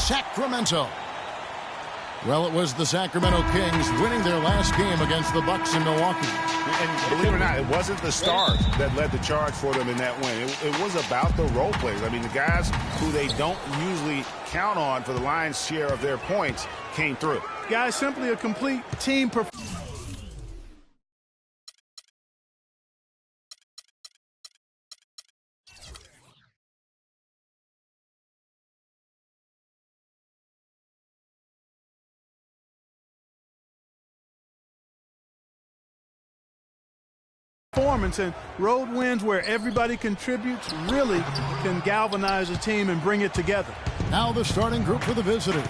Sacramento. Well, it was the Sacramento Kings winning their last game against the Bucks in Milwaukee. And believe it or not, it wasn't the stars that led the charge for them in that win. It was about the role players. I mean, the guys who they don't usually count on for the lion's share of their points came through. Guys, simply a complete team performance. And road wins where everybody contributes really can galvanize a team and bring it together. Now the starting group for the visitors.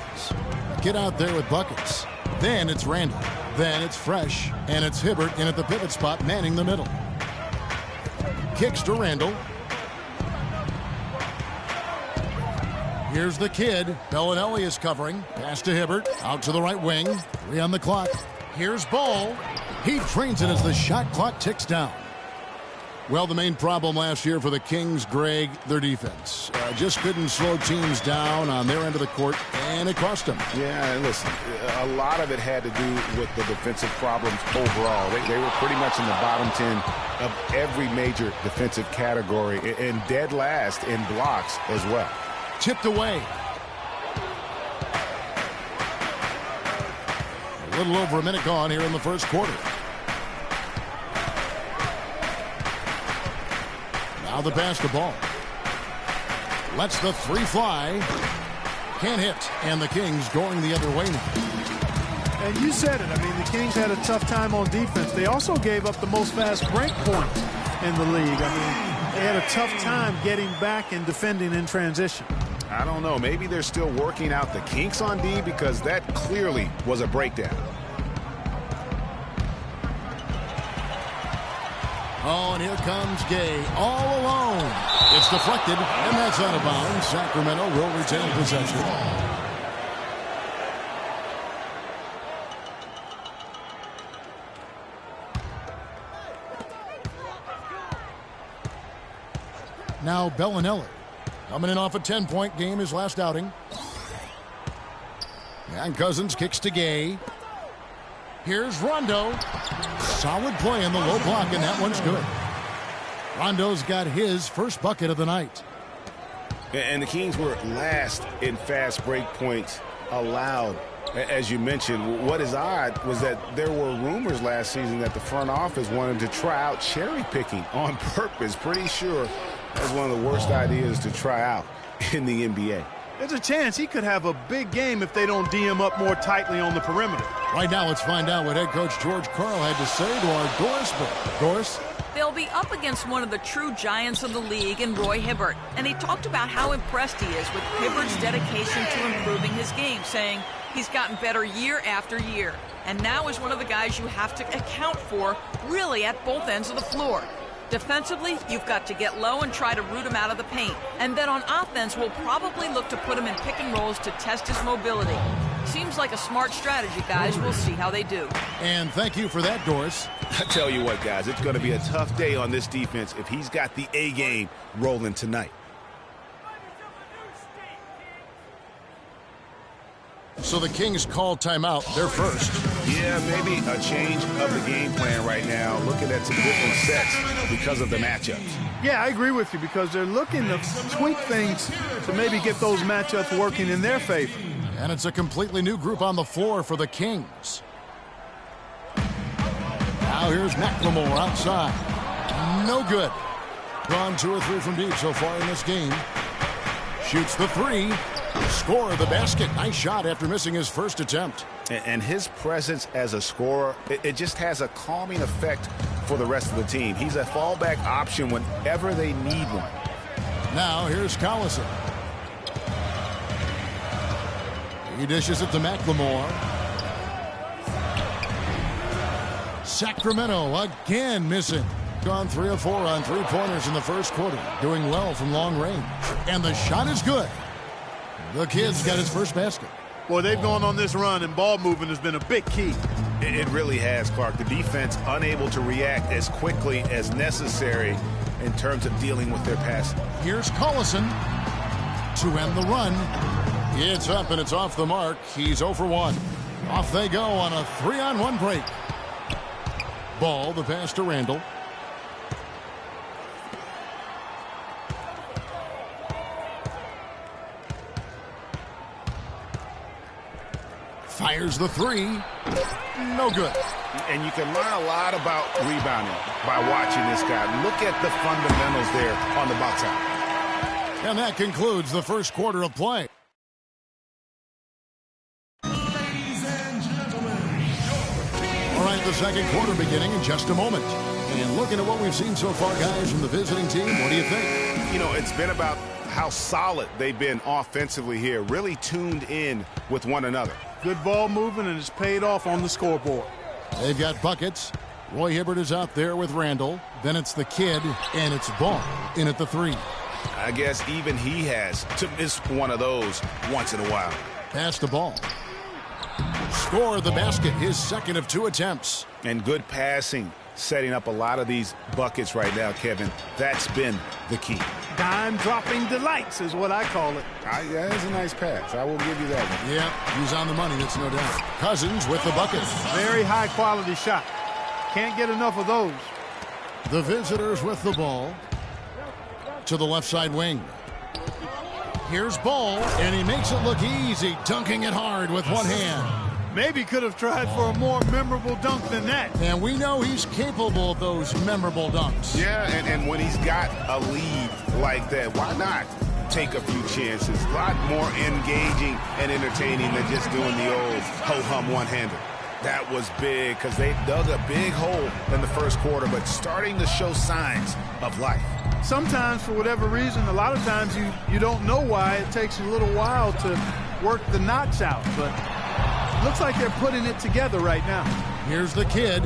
Get out there with buckets. Then it's Randall. Then it's Fresh. And it's Hibbert in at the pivot spot, manning the middle. Kicks to Randall. Here's the kid. Bellinelli is covering. Pass to Hibbert. Out to the right wing. 3 on the clock. Here's Ball. He drains it as the shot clock ticks down. Well, the main problem last year for the Kings, Greg, their defense. Just couldn't slow teams down on their end of the court, and it cost them. Yeah, listen, a lot of it had to do with the defensive problems overall. They were pretty much in the bottom 10 of every major defensive category, and dead last in blocks as well. Tipped away. A little over a minute gone here in the first quarter. Now the basketball. Lets the 3 fly. Can't hit. And the Kings going the other way now. And you said it. I mean, the Kings had a tough time on defense. They also gave up the most fast break points in the league. I mean, they had a tough time getting back and defending in transition. I don't know. Maybe they're still working out the kinks on D, because that clearly was a breakdown. Oh, and here comes Gay all alone. It's deflected, and that's out of bounds. Sacramento will retain possession. Now Bellinelli. Coming in off a 10-point game, his last outing. And Cousins kicks to Gay. Here's Rondo. Solid play in the low block, and that one's good. Rondo's got his first bucket of the night. And the Kings were last in fast break points allowed. As you mentioned, what is odd was that there were rumors last season that the front office wanted to try out cherry picking on purpose. Pretty sure that's one of the worst ideas to try out in the NBA. There's a chance he could have a big game if they don't D him up more tightly on the perimeter. Right now, let's find out what head coach George Karl had to say to our Doris Burke. Doris? They'll be up against one of the true giants of the league in Roy Hibbert. And he talked about how impressed he is with Hibbert's dedication to improving his game, saying he's gotten better year after year. And now is one of the guys you have to account for really at both ends of the floor. Defensively, you've got to get low and try to root him out of the paint. And then on offense, we'll probably look to put him in pick and rolls to test his mobility. Seems like a smart strategy, guys. We'll see how they do. And thank you for that, Doris. I tell you what, guys, it's going to be a tough day on this defense if he's got the A game rolling tonight. So the Kings call timeout. They're first. Yeah, maybe a change of the game plan right now, looking at some different sets because of the matchups. Yeah, I agree with you, because they're looking to tweak things to maybe get those matchups working in their favor. And it's a completely new group on the floor for the Kings. Now here's McLemore outside. No good. Gone 2 or 3 from deep so far in this game. Shoots the 3. Score the basket. Nice shot after missing his first attempt. And his presence as a scorer, it just has a calming effect for the rest of the team. He's a fallback option whenever they need one. Now here's Collison. He dishes it to McLemore. Sacramento again missing. Gone 3 of 4 on 3-pointers in the first quarter. Doing well from long range. And the shot is good. The kid's got his first basket. Boy, they've gone on this run, and ball movement has been a big key. It really has, Clark. The defense unable to react as quickly as necessary in terms of dealing with their passing. Here's Collison to end the run. It's up and it's off the mark. He's 0 for 1. Off they go on a 3-on-1 break. Ball, the pass to Randall. Fires the three. No good. And you can learn a lot about rebounding by watching this guy. Look at the fundamentals there on the box out. And that concludes the first quarter of play. All right, the second quarter beginning in just a moment. And looking at what we've seen so far, guys, from the visiting team, what do you think? You know, it's been about how solid they've been offensively here, really tuned in with one another. Good ball movement, and it's paid off on the scoreboard. They've got buckets. Roy Hibbert is out there with Randall. Then it's the kid, and it's Ball in at the 3. I guess even he has to miss one of those once in a while. Pass the ball. Score the basket, his second of 2 attempts. And good passing, setting up a lot of these buckets right now, Kevin. That's been the key. Dime-dropping delights is what I call it. Yeah, that's a nice pass. I will give you that one. Yeah, he's on the money, that's no doubt. Cousins with the bucket. Very high-quality shot. Can't get enough of those. The visitors with the ball to the left side wing. Here's Ball, and he makes it look easy, dunking it hard with one hand. Maybe could have tried for a more memorable dunk than that. And we know he's capable of those memorable dunks. Yeah, and when he's got a lead like that, why not take a few chances? A lot more engaging and entertaining than just doing the old ho-hum one-hander. That was big because they dug a big hole in the first quarter, but starting to show signs of life. Sometimes, for whatever reason, a lot of times you don't know why. It takes a little while to work the knots out, but looks like they're putting it together right now. Here's the kid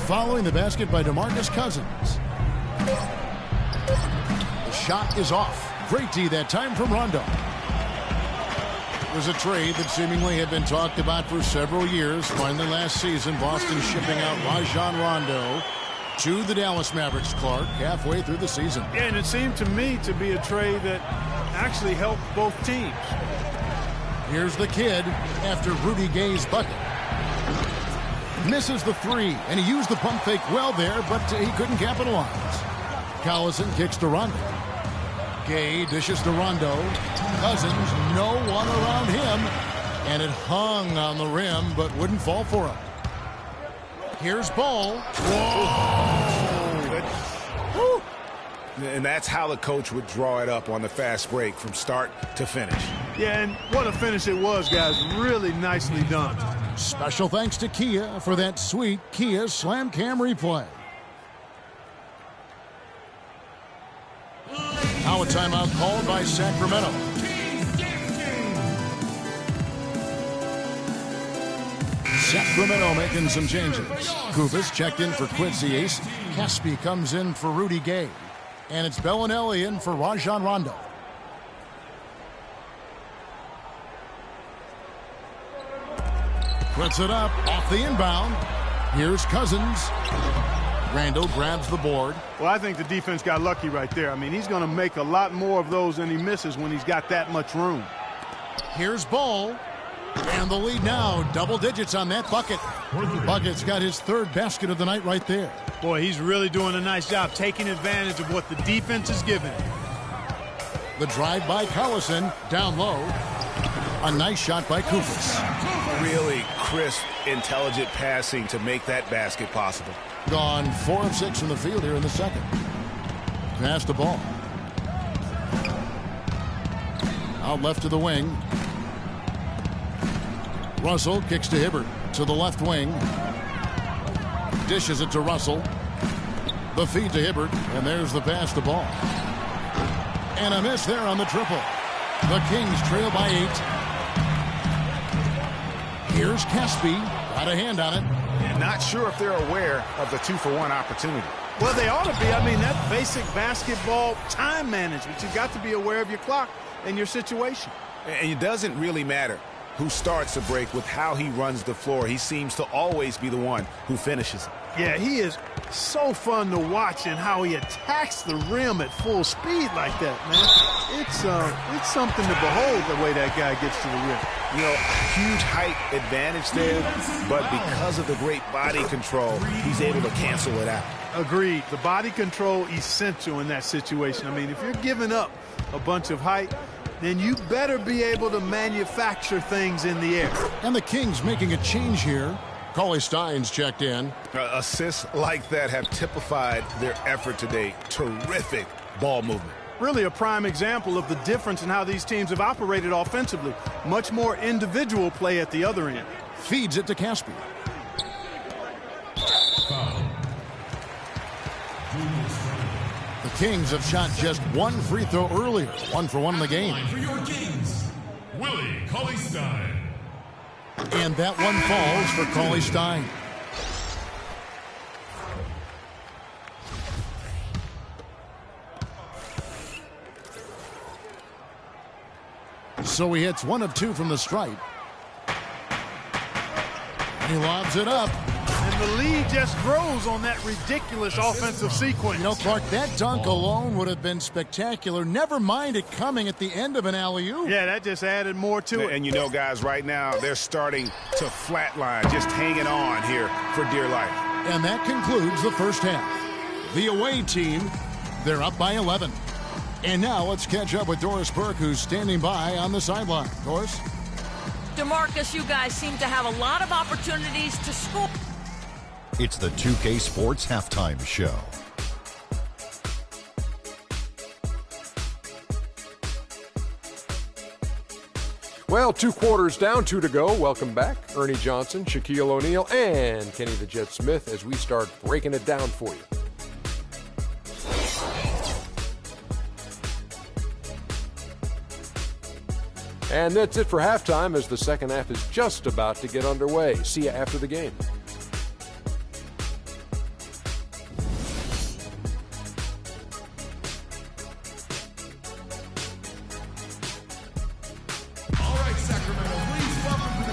following the basket by DeMarcus Cousins. The shot is off. Great D that time from Rondo. It was a trade that seemingly had been talked about for several years. Finally last season, Boston shipping out Rajon Rondo to the Dallas Mavericks, Clark, halfway through the season. Yeah, and it seemed to me to be a trade that actually helped both teams. Here's the kid after Rudy Gay's bucket. Misses the 3, and he used the pump fake well there, but he couldn't capitalize. Collison kicks to Rondo. Gay dishes to Rondo. Cousins, no one around him, and it hung on the rim, but wouldn't fall for him. Here's Ball. Whoa! And that's how the coach would draw it up on the fast break from start to finish. Yeah, and what a finish it was, guys. Really nicely done. Special thanks to Kia for that sweet Kia Slam Cam replay. Now a timeout called by Sacramento. Sacramento making some changes. Koufos checked in for Quincy Ace. Caspi comes in for Rudy Gay. And it's Bellinelli in for Rajon Rondo. Puts it up off the inbound. Here's Cousins. Randall grabs the board. Well, I think the defense got lucky right there. I mean, he's going to make a lot more of those than he misses when he's got that much room. Here's Ball. And the lead now, double digits on that bucket. Bucket's got his 3rd basket of the night right there. Boy, he's really doing a nice job taking advantage of what the defense is giving him. The drive by Collison, down low. A nice shot by Koufos. Really crisp, intelligent passing to make that basket possible. Gone 4 of 6 from the field here in the second. Pass the ball. Out left to the wing. Russell kicks to Hibbert to the left wing. Dishes it to Russell. The feed to Hibbert, and there's the pass to Ball. And a miss there on the triple. The Kings trail by 8. Here's Caspi. Got a hand on it. And not sure if they're aware of the 2-for-1 opportunity. Well, they ought to be. I mean, that basic basketball time management. You've got to be aware of your clock and your situation. And it doesn't really matter who starts the break with how he runs the floor. He seems to always be the one who finishes. Yeah, he is so fun to watch and how he attacks the rim at full speed like that, man. It's something to behold the way that guy gets to the rim. You know, huge height advantage there, but because of the great body control, he's able to cancel it out. Agreed. The body control essential in that situation. I mean, if you're giving up a bunch of height, then you better be able to manufacture things in the air. And the Kings making a change here. Cauley-Stein's checked in. Assists like that have typified their effort today. Terrific ball movement. Really a prime example of the difference in how these teams have operated offensively. Much more individual play at the other end. Feeds it to Caspi. The Kings have shot just one free throw earlier. 1 for 1 in the game. For your Kings, Willie Cauley-Stein. And that one falls for Cauley-Stein. So he hits 1 of 2 from the stripe. And he lobs it up. And the lead just grows on that ridiculous offensive sequence. You know, Clark, that dunk alone would have been spectacular. Never mind it coming at the end of an alley-oop. Yeah, that just added more to it. And you know, guys, right now, they're starting to flatline, just hanging on here for dear life. And that concludes the first half. The away team, they're up by 11. And now let's catch up with Doris Burke, who's standing by on the sideline. Doris? DeMarcus, you guys seem to have a lot of opportunities to score. It's the 2K Sports Halftime Show. Well, 2 quarters down, 2 to go. Welcome back, Ernie Johnson, Shaquille O'Neal, and Kenny the Jet Smith as we start breaking it down for you. And that's it for halftime as the second half is just about to get underway. See you after the game.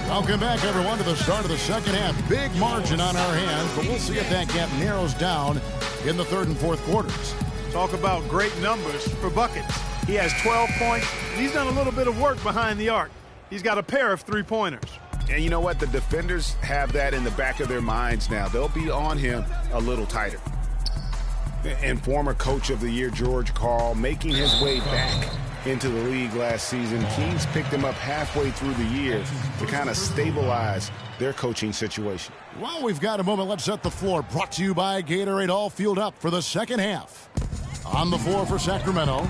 Welcome back, everyone, to the start of the second half. Big margin on our hands, but we'll see if that gap narrows down in the third and fourth quarters. Talk about great numbers for buckets. He has 12 points. He's done a little bit of work behind the arc. He's got a pair of three-pointers. And you know what? The defenders have that in the back of their minds now. They'll be on him a little tighter. And former Coach of the Year, George Karl, making his way back into the league last season. Kings picked him up halfway through the year to kind of stabilize their coaching situation. While we've got a moment, let's set the floor. Brought to you by Gatorade, all fueled up for the second half. On the floor for Sacramento,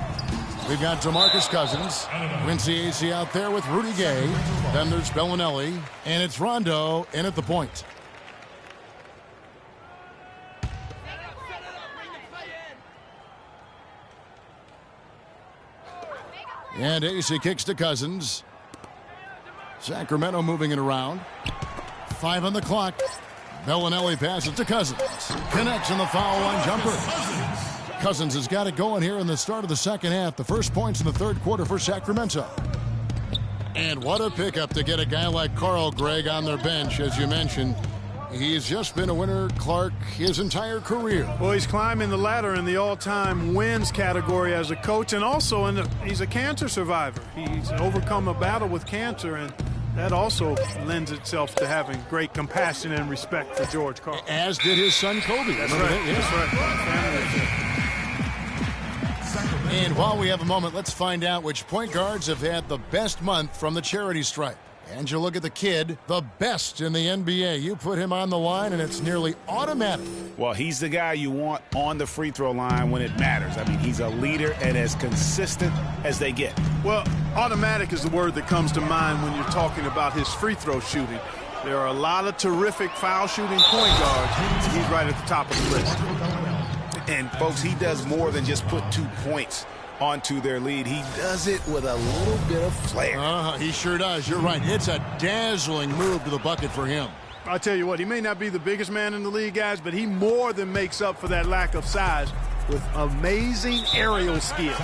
we've got DeMarcus Cousins, Quincy Acy out there with Rudy Gay. Then there's Bellinelli, and it's Rondo in at the point. And Acy kicks to Cousins. Sacramento moving it around. 5 on the clock. Bellinelli passes to Cousins. Connects in the foul line jumper. Cousins has got it going here in the start of the second half. The first points in the third quarter for Sacramento. And what a pickup to get a guy like Carl Gregg on their bench, as you mentioned. He's just been a winner, Clark, his entire career. Well, he's climbing the ladder in the all-time wins category as a coach, and also he's a cancer survivor. He's overcome a battle with cancer, and that also lends itself to having great compassion and respect for George Karl. As did his son, Kobe. That's right. That? Yeah. That's right. And while we have a moment, let's find out which point guards have had the best month from the charity stripe. And you look at the kid, the best in the NBA. You put him on the line, and it's nearly automatic. Well, he's the guy you want on the free throw line when it matters. I mean, he's a leader and as consistent as they get. Well, automatic is the word that comes to mind when you're talking about his free throw shooting. There are a lot of terrific foul shooting point guards, and he's right at the top of the list. And, folks, he does more than just put 2 points onto their lead. He does it with a little bit of flair. He sure does. You're right. It's a dazzling move to the bucket for him. I'll tell you what, he may not be the biggest man in the league, guys, but he more than makes up for that lack of size with amazing aerial skills.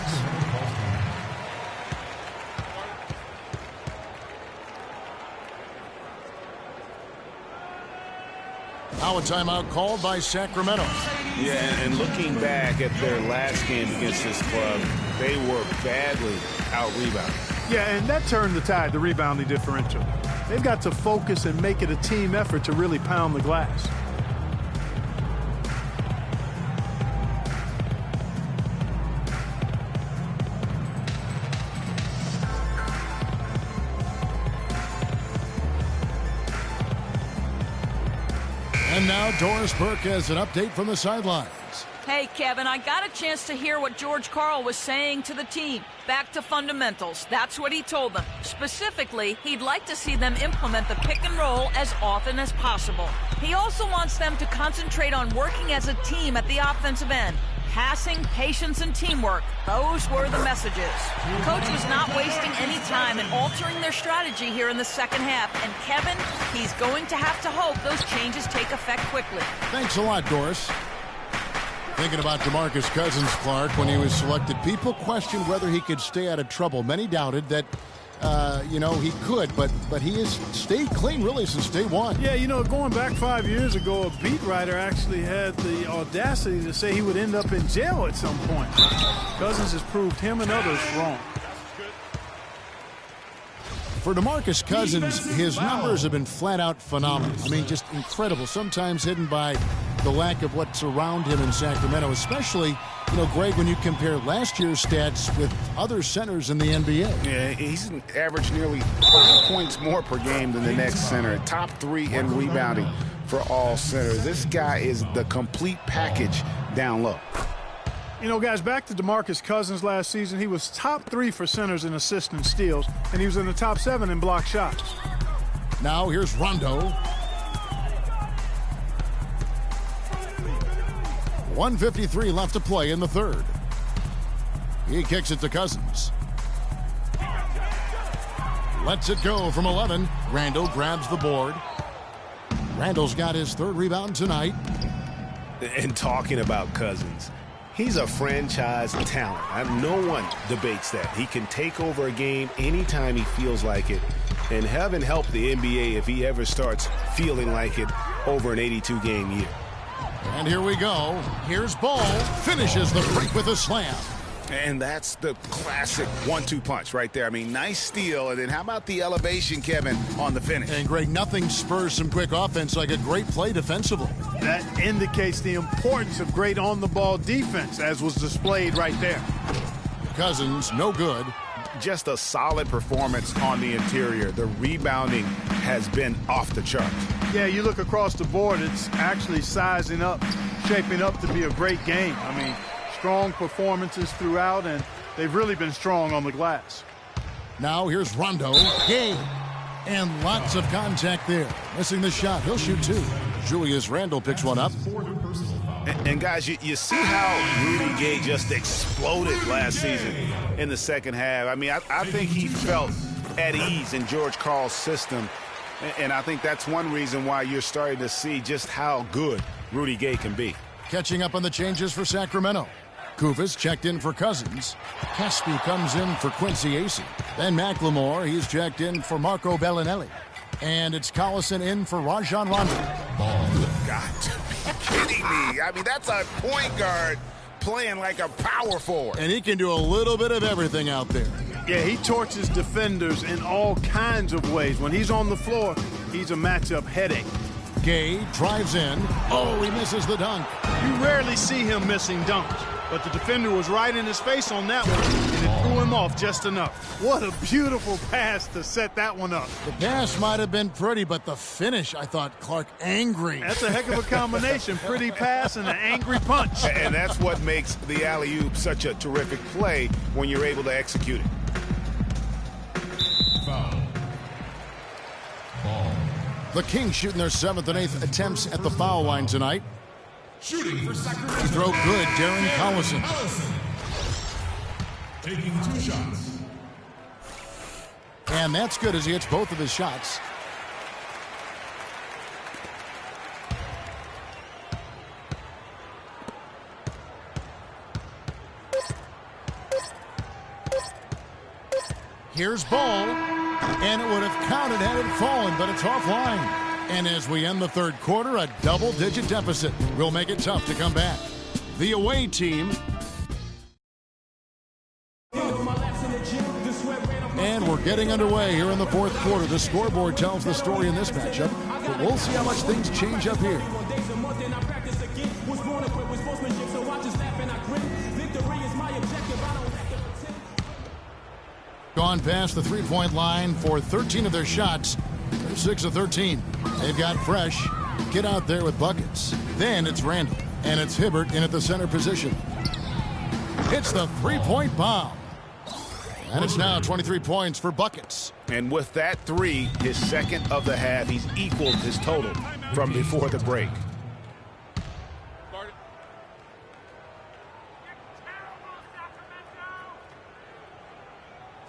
Now a timeout called by Sacramento. Yeah, and looking back at their last game against this club, they were badly out-rebounded. Yeah, and that turned the tide, the rebounding differential. They've got to focus and make it a team effort to really pound the glass. And now Doris Burke has an update from the sidelines. Hey, Kevin, I got a chance to hear what George Karl was saying to the team. Back to fundamentals. That's what he told them. Specifically, he'd like to see them implement the pick and roll as often as possible. He also wants them to concentrate on working as a team at the offensive end. Passing, patience, and teamwork. Those were the messages. Coach was not wasting any time in altering their strategy here in the second half. And Kevin, he's going to have to hope those changes take effect quickly. Thanks a lot, Doris. Thinking about DeMarcus Cousins, Clark, when he was selected, people questioned whether he could stay out of trouble. Many doubted that, he could, but he has stayed clean really since day one. Yeah, going back 5 years ago, a beat writer actually had the audacity to say he would end up in jail at some point. Cousins has proved him and others wrong. For DeMarcus Cousins, his numbers have been flat out phenomenal. I mean, just incredible. Sometimes hidden by the lack of what's around him in Sacramento, especially, Greg, when you compare last year's stats with other centers in the NBA. Yeah, he's averaged nearly 5 points more per game than the next center. Top 3 in rebounding for all centers. This guy is the complete package down low. Guys, back to DeMarcus Cousins last season, he was top 3 for centers in assists and steals, and he was in the top 7 in block shots. Now here's Rondo. 1:53 left to play in the third. He kicks it to Cousins. Lets it go from 11. Randall grabs the board. Randall's got his 3rd rebound tonight. And talking about Cousins, he's a franchise talent. No one debates that. He can take over a game anytime he feels like it. And heaven help the NBA if he ever starts feeling like it over an 82-game year. And here we go. Here's Ball. Finishes the break with a slam. And that's the classic 1-2 punch right there. I mean, nice steal. And then how about the elevation, Kevin, on the finish? And, Greg, nothing spurs some quick offense like a great play defensively. That indicates the importance of great on-the-ball defense, as was displayed right there. Cousins, no good. Just a solid performance on the interior. The rebounding has been off the charts. Yeah, you look across the board, it's actually sizing up, shaping up to be a great game. I mean, strong performances throughout, and they've really been strong on the glass. Now here's Rondo. Hey. And lots of contact there. Missing the shot. He'll shoot 2. Julius Randle picks one up. And guys, you see how Rudy Gay just exploded last season in the second half. I mean, I think he felt at ease in George Karl's system. And I think that's one reason why you're starting to see just how good Rudy Gay can be. Catching up on the changes for Sacramento. Kufis checked in for Cousins. Caspi comes in for Quincy Acey. Then McLemore, he's checked in for Marco Bellinelli. And it's Collison in for Rajon Rondo. You've got to be kidding me. I mean, that's a point guard playing like a power forward. And he can do a little bit of everything out there. Yeah, he torches defenders in all kinds of ways. When he's on the floor, he's a matchup headache. Gay drives in. Oh, he misses the dunk. You rarely see him missing dunks, but the defender was right in his face on that one, and it threw him off just enough. What a beautiful pass to set that one up. The pass might have been pretty, but the finish, I thought, Clark, angry. That's a heck of a combination. Pretty pass and an angry punch. And that's what makes the alley-oop such a terrific play when you're able to execute it. Foul. Ball. The Kings shooting their 7th and 8th attempts at the foul line tonight. Shooting for Sacramento. He throw good, Darren Collison. Taking 2 shots. And that's good as he hits both of his shots. Here's Ball. And it would have counted had it fallen, but it's offline. And as we end the third quarter, a double-digit deficit will make it tough to come back. The away team. And we're getting underway here in the fourth quarter. The scoreboard tells the story in this matchup, but we'll see how much things change up here. Gone past the three-point line for 13 of their shots. They're 6 of 13. They've got Fresh. Get out there with buckets. Then it's Randall. And it's Hibbert in at the center position. It's the three-point bomb. And it's now 23 points for buckets. And with that three, his second of the half, he's equaled his total from before the break.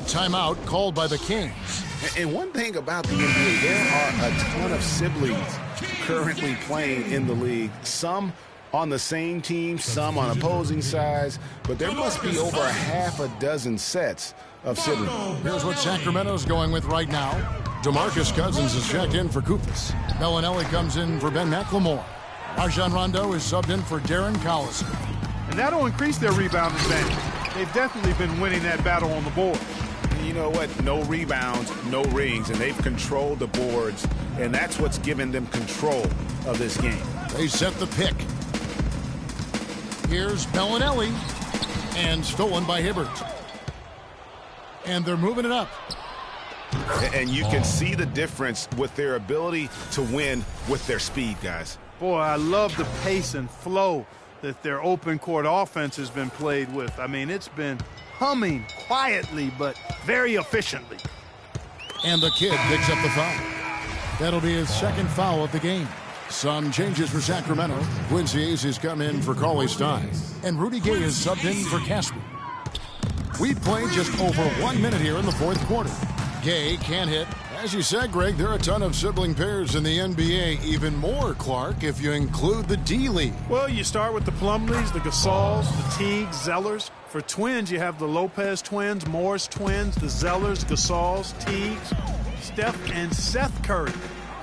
Timeout called by the Kings. And one thing about the NBA, there are a ton of siblings currently playing in the league. Some on the same team, some on opposing sides, but there must be over a half a dozen sets of siblings. Here's what Sacramento's going with right now. DeMarcus Cousins is checked in for Koufos. Bellinelli comes in for Ben McLemore. Rajon Rondo is subbed in for Darren Collison. And that'll increase their rebound advantage. They've definitely been winning that battle on the board. You know what? No rebounds, no rings, and they've controlled the boards, and that's what's given them control of this game. They set the pick. Here's Bellinelli, and stolen by Hibbert. And they're moving it up. And you can see the difference with their ability to win with their speed, guys. Boy, I love the pace and flow that their open court offense has been played with. I mean, it's been humming quietly but very efficiently. And the kid picks up the foul. That'll be his second foul of the game. Some changes for Sacramento. Quincy Ace has come in for Cauley Stein. And Rudy Gay is subbed in for Caspi. We've played just over 1 minute here in the fourth quarter. Gay can't hit. As you said, Greg, there are a ton of sibling pairs in the NBA. Even more, Clark, if you include the D-League. Well, you start with the Plumlees, the Gasols, the Teagues, Zellers. For twins, you have the Lopez twins, Morris twins, the Zellers, Gasols, Teagues, Steph and Seth Curry.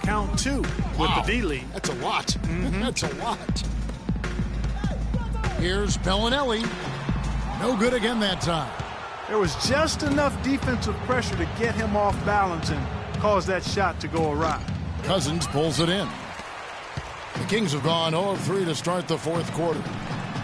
Count 2 with the D-League. That's a lot. That's a lot. Here's Bellinelli. No good again that time. There was just enough defensive pressure to get him off balance and cause that shot to go awry. Cousins pulls it in. The Kings have gone 0 of 3 to start the fourth quarter.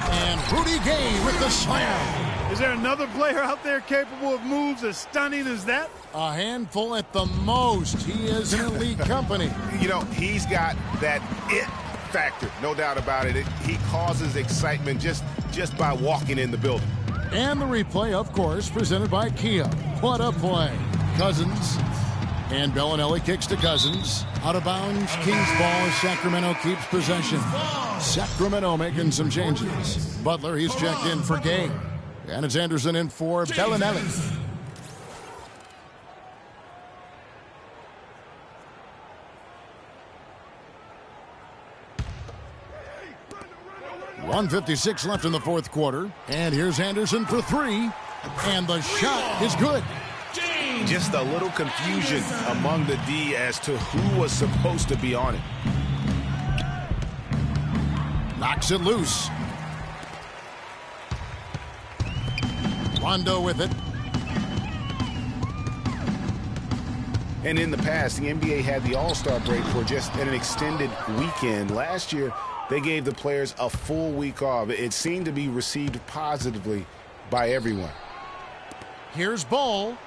And Rudy Gay with the slam. Is there another player out there capable of moves as stunning as that? A handful at the most. He is an elite company. You know, he's got that it factor, no doubt about it. He causes excitement just by walking in the building. And the replay, of course, presented by Kia. What a play. Cousins. And Bellinelli kicks to Cousins. Out of bounds, Kings ball as Sacramento keeps possession. Sacramento making some changes. Butler, he's checked in for Gay. And it's Anderson in for Bellinelli. .156 left in the fourth quarter. And here's Anderson for 3. And the shot is good. Just a little confusion among the D as to who was supposed to be on it. Knocks it loose. Rondo with it. And in the past, the NBA had the All-Star break for just an extended weekend. Last year, they gave the players a full week off. It seemed to be received positively by everyone. Here's Ball.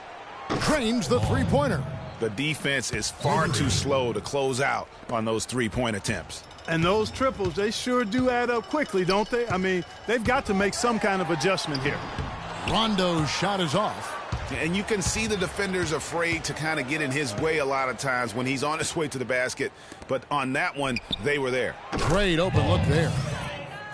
Trains the three-pointer. The defense is far too slow to close out on those three-point attempts. And those triples, they sure do add up quickly, don't they? I mean, they've got to make some kind of adjustment here. Rondo's shot is off. And you can see the defenders afraid to kind of get in his way a lot of times when he's on his way to the basket. But on that one, they were there. Great open look there.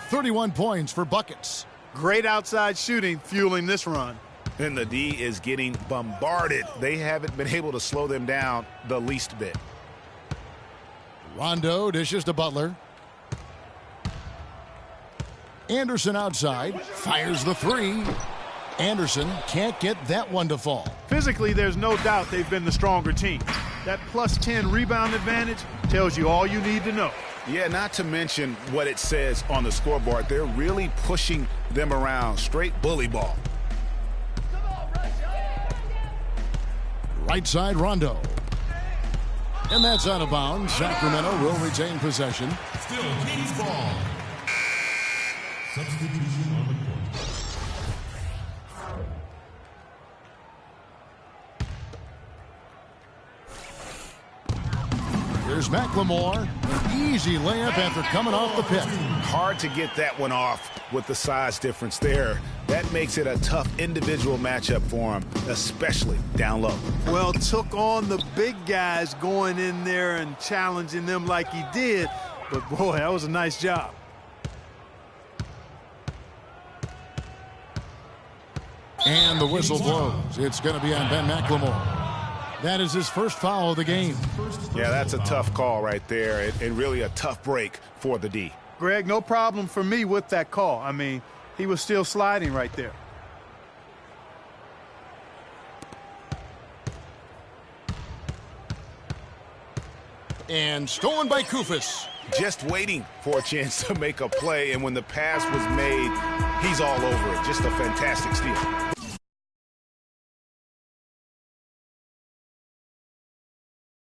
31 points for buckets. Great outside shooting fueling this run. And the D is getting bombarded. They haven't been able to slow them down the least bit. Rondo dishes to Butler. Anderson outside. Fires the 3. Anderson can't get that one to fall. Physically, there's no doubt they've been the stronger team. That plus 10 rebound advantage tells you all you need to know. Yeah, not to mention what it says on the scoreboard. They're really pushing them around. Straight bully ball. Right side, Rondo. And that's out of bounds. Sacramento will retain possession. Still Kings ball. Substitution on the court. Here's McLemore. An easy layup after coming off the pick. Hard to get that one off with the size difference there. That makes it a tough individual matchup for him, especially down low. Well, took on the big guys going in there and challenging them like he did. But, boy, that was a nice job. And the whistle blows. It's going to be on Ben McLemore. That is his first foul of the game. Yeah, that's a tough call right there, and really a tough break for the D. Greg, no problem for me with that call. I mean, he was still sliding right there. And stolen by Koufos. Just waiting for a chance to make a play, and when the pass was made, he's all over it. Just a fantastic steal.